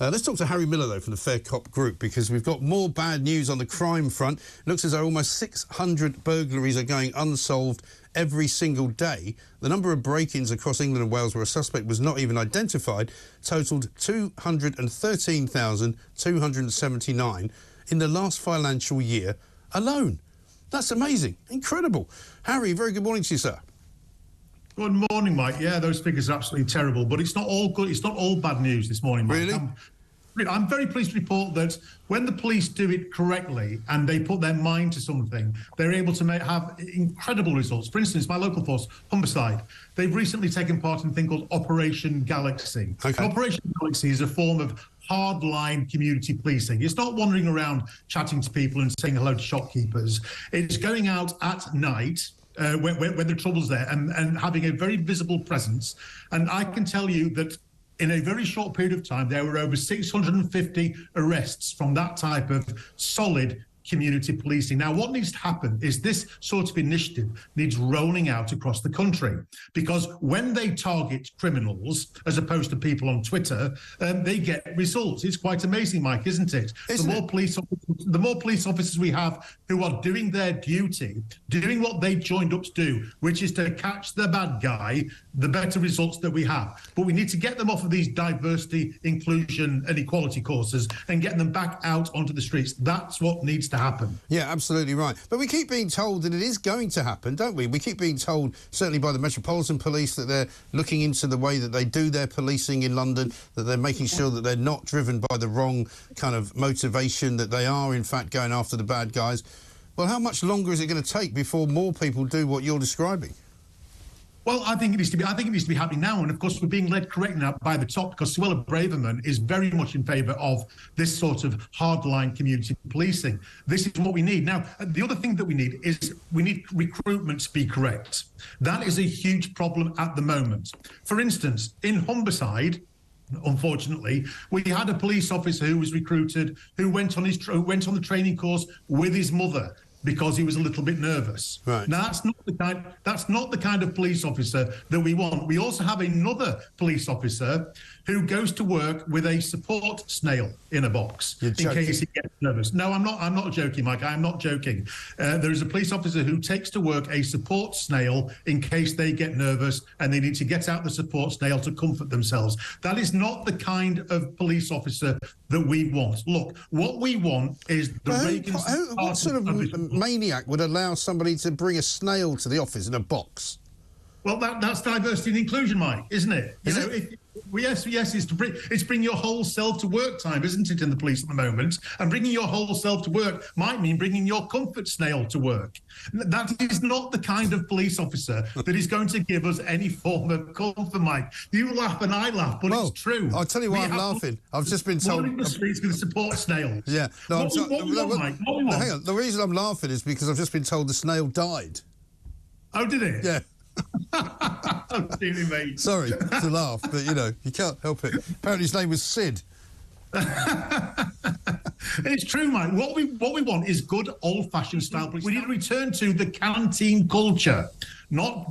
Let's talk to Harry Miller, though, from the Fair Cop Group, because we've got more bad news on the crime front. It looks as though almost 600 burglaries are going unsolved every single day. The number of break-ins across England and Wales where a suspect was not even identified totalled 213,279 in the last financial year alone. That's amazing. Incredible. Harry, very good morning to you, sir. Good morning, Mike. Yeah, those figures are absolutely terrible, but it's not all good. It's not all bad news this morning, Mike. Really? I'm very pleased to report that when the police do it correctly and they put their mind to something, they're able to have incredible results. For instance, my local force, Humberside, they've recently taken part in a thing called Operation Galaxy. Okay. Operation Galaxy is a form of hardline community policing. It's not wandering around chatting to people and saying hello to shopkeepers. It's going out at night, when the trouble's there, and having a very visible presence. And I can tell you that in a very short period of time, there were over 650 arrests from that type of solid community policing. Now, what needs to happen is this sort of initiative needs rolling out across the country, because when they target criminals, as opposed to people on Twitter, they get results. It's quite amazing, Mike, isn't it? The more police officers we have who are doing their duty, doing what they joined up to do, which is to catch the bad guy, the better results that we have. But we need to get them off of these diversity, inclusion and equality courses and get them back out onto the streets. That's what needs to happen. Yeah, absolutely right. But we keep being told that it is going to happen, don't we? We keep being told, certainly by the Metropolitan Police, that they're looking into the way that they do their policing in London, that they're making sure that they're not driven by the wrong kind of motivation, that they are, in fact, going after the bad guys. Well, how much longer is it going to take before more people do what you're describing? Well, I think it needs to be happening now. And of course, we're being led correctly now by the top, because Suella Braverman is very much in favour of this sort of hardline community policing. This is what we need. Now, the other thing that we need is we need recruitment to be correct. That is a huge problem at the moment. For instance, in Humberside, unfortunately, we had a police officer who was recruited, who went on the training course with his mother, because he was a little bit nervous. Right. Now, that's not the kind of police officer that we want. We also have another police officer who goes to work with a support snail in a box in case he gets nervous. No, I'm not joking, Mike. I'm not joking. There is a police officer who takes to work a support snail in case they get nervous and they need to get out the support snail to comfort themselves. That is not the kind of police officer that we want. Look, what we want is the Reagan's... What sort of maniac would allow somebody to bring a snail to the office in a box? Well, that's diversity and inclusion, Mike, isn't it? Yes, it's bring your whole self to work time, isn't it, in the police at the moment? And bringing your whole self to work might mean bringing your comfort snail to work. That is not the kind of police officer that is going to give us any form of comfort, Mike. You laugh and I laugh, but it's true. I'll tell you why I'm laughing. I've just been told... in the streets with support snails. Yeah. No, hang on. The reason I'm laughing is because I've just been told the snail died. Oh, did it? Yeah. Oh, dear me. Sorry to laugh, but, you know, you can't help it. Apparently his name was Sid. It's true, Mike. What we want is good old-fashioned style. We need to return to the canteen culture.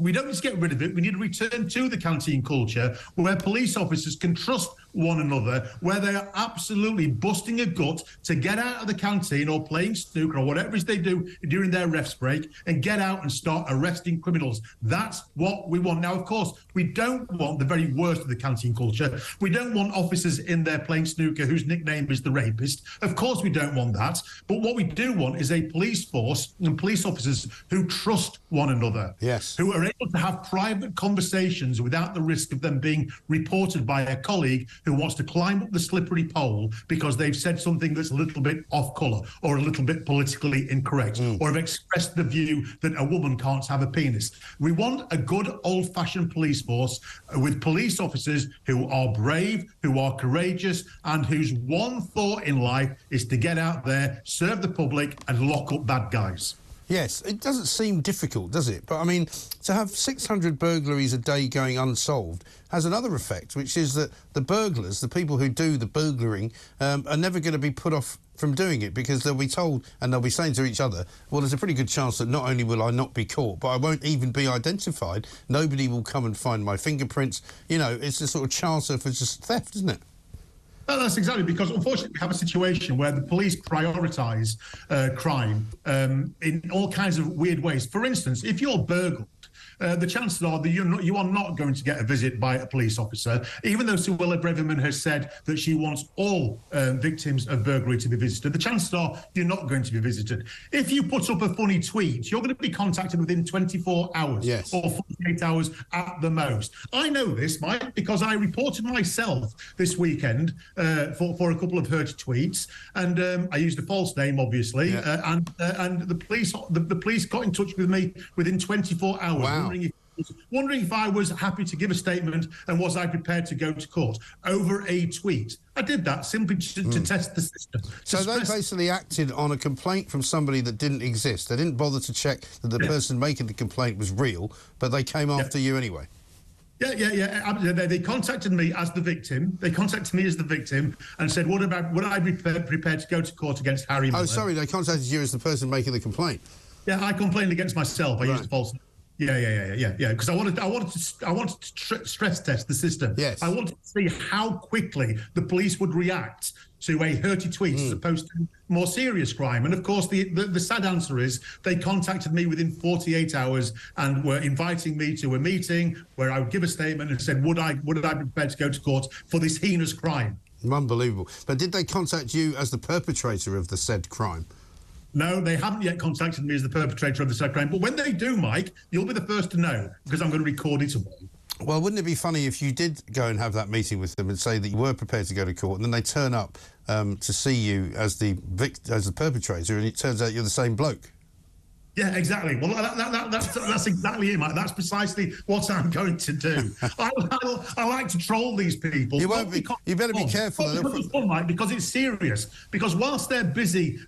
We don't need to get rid of it. We need to return to the canteen culture where police officers can trust one another, where they are absolutely busting a gut to get out of the canteen or playing snooker or whatever it is they do during their refs break and get out and start arresting criminals. That's what we want. Now, of course, we don't want the very worst of the canteen culture. We don't want officers in there playing snooker whose nickname is the rapist. Of course, we don't want that. But what we do want is a police force and police officers who trust one another. Yes. Who are able to have private conversations without the risk of them being reported by a colleague who wants to climb up the slippery pole because they've said something that's a little bit off colour or a little bit politically incorrect or have expressed the view that a woman can't have a penis. We want a good old-fashioned police force with police officers who are brave, who are courageous, and whose one thought in life is to get out there, serve the public, and lock up bad guys. Yes, it doesn't seem difficult, does it? But, I mean, to have 600 burglaries a day going unsolved has another effect, which is that the burglars, the people who do the burglaring, are never going to be put off from doing it because they'll be told and they'll be saying to each other, well, there's a pretty good chance that not only will I not be caught, but I won't even be identified. Nobody will come and find my fingerprints. You know, it's a sort of charter for just theft, isn't it? No, that's exactly, because unfortunately we have a situation where the police prioritise crime in all kinds of weird ways. For instance, if you're burgled, the chances are that you are not going to get a visit by a police officer, even though Suella Braverman has said that she wants all victims of burglary to be visited. The chances are you're not going to be visited. If you put up a funny tweet, you're going to be contacted within 24 hours or 48 hours at the most. I know this, Mike, because I reported myself this weekend for a couple of hurt tweets, and I used a false name, obviously, and the police got in touch with me within 24 hours. Wow. Wondering if I was happy to give a statement and was I prepared to go to court over a tweet. I did that simply to test the system. So they basically acted on a complaint from somebody that didn't exist. They didn't bother to check that the person making the complaint was real, but they came after you anyway. Yeah. They contacted me as the victim. And said, would I be prepared to go to court against Harry Miller? Oh, sorry, they contacted you as the person making the complaint. Yeah, I complained against myself. I used a false name. Yeah. Because I wanted to stress test the system. Yes. I wanted to see how quickly the police would react to a hurty tweet as opposed to more serious crime. And of course, the sad answer is they contacted me within 48 hours and were inviting me to a meeting where I would give a statement and said, would I be prepared to go to court for this heinous crime? Unbelievable. But did they contact you as the perpetrator of the said crime? No, they haven't yet contacted me as the perpetrator of the said crime. But when they do, Mike, you'll be the first to know, because I'm going to record it all. Well, wouldn't it be funny if you did go and have that meeting with them and say that you were prepared to go to court, and then they turn up to see you as the perpetrator, and it turns out you're the same bloke? Yeah, exactly. Well, that's exactly it, Mike. That's precisely what I'm going to do. I like to troll these people. You won't be. You better be careful. Because it's fun, Mike, because it's serious. Because whilst they're busy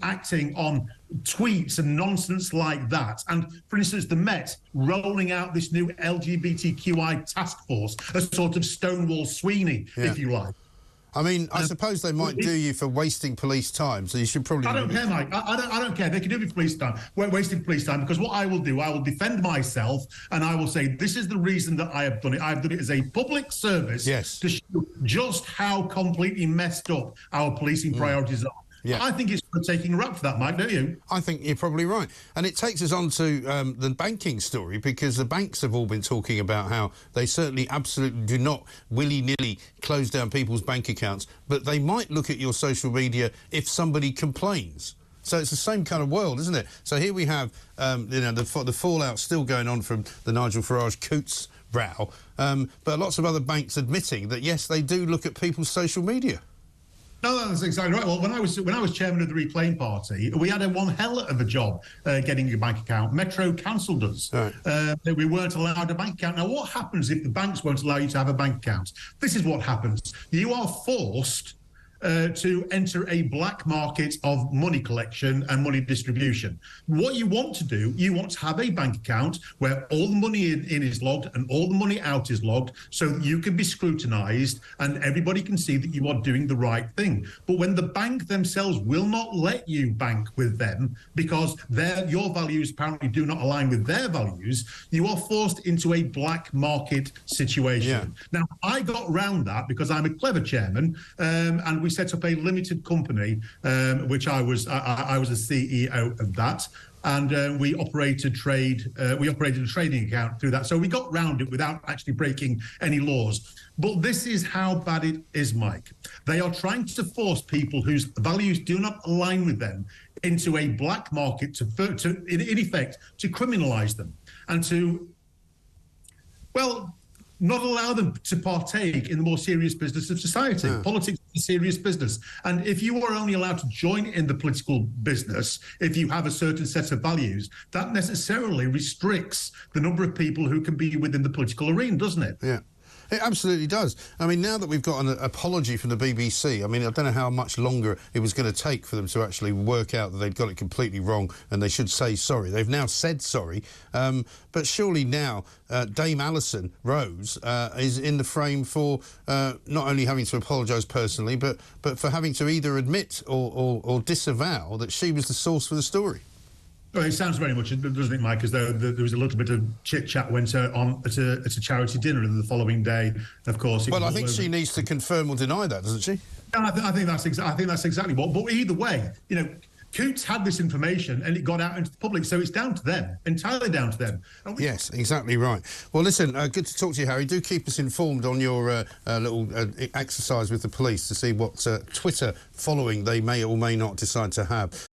acting on tweets and nonsense like that, and for instance, the Met rolling out this new LGBTQI task force, a sort of Stonewall Sweeney, if you like. I mean, I suppose they might do you for wasting police time, so you should probably... I don't care, Mike. I don't care. They can do it for police time. We're wasting police time, because what I will do, I will defend myself, and I will say, this is the reason that I have done it. I've done it as a public service to show just how completely messed up our policing priorities are. Yeah. I think it's taking a rap for that, Mike, don't you? I think you're probably right. And it takes us on to the banking story, because the banks have all been talking about how they certainly absolutely do not willy-nilly close down people's bank accounts, but they might look at your social media if somebody complains. So it's the same kind of world, isn't it? So here we have, the fallout still going on from the Nigel Farage-Coots row, but lots of other banks admitting that, yes, they do look at people's social media. No, that's exactly right. Well, when I was chairman of the Reclaim Party, we had one hell of a job getting a bank account. Metro cancelled us. Right. We weren't allowed a bank account. Now, what happens if the banks won't allow you to have a bank account? This is what happens. You are forced to enter a black market of money collection and money distribution. What you want to do, you want to have a bank account where all the money in is logged and all the money out is logged, so that you can be scrutinised and everybody can see that you are doing the right thing. But when the bank themselves will not let you bank with them because your values apparently do not align with their values, you are forced into a black market situation. Yeah. Now, I got round that because I'm a clever chairman, and we set up a limited company, which I was a CEO of that, and we operated a trading account through that. So we got round it without actually breaking any laws. But this is how bad it is, Mike. They are trying to force people whose values do not align with them into a black market to in effect, to criminalise them and to, well, not allow them to partake in the more serious business of society. Yeah. Politics is a serious business. And if you are only allowed to join in the political business if you have a certain set of values, that necessarily restricts the number of people who can be within the political arena, doesn't it? Yeah. It absolutely does. I mean, now that we've got an apology from the BBC, I mean, I don't know how much longer it was going to take for them to actually work out that they'd got it completely wrong and they should say sorry. They've now said sorry, but surely now Dame Alison Rose is in the frame for not only having to apologise personally, but for having to either admit or disavow that she was the source for the story. Well, it sounds very much, doesn't it, Mike, as though there was a little bit of chit-chat went on at a charity dinner, and the following day, of course... Well, I think she needs to confirm or deny that, doesn't she? I think that's exactly what... But either way, you know, Coots had this information and it got out into the public, so it's down to them, entirely down to them. Yes, exactly right. Well, listen, good to talk to you, Harry. Do keep us informed on your little exercise with the police to see what Twitter following they may or may not decide to have.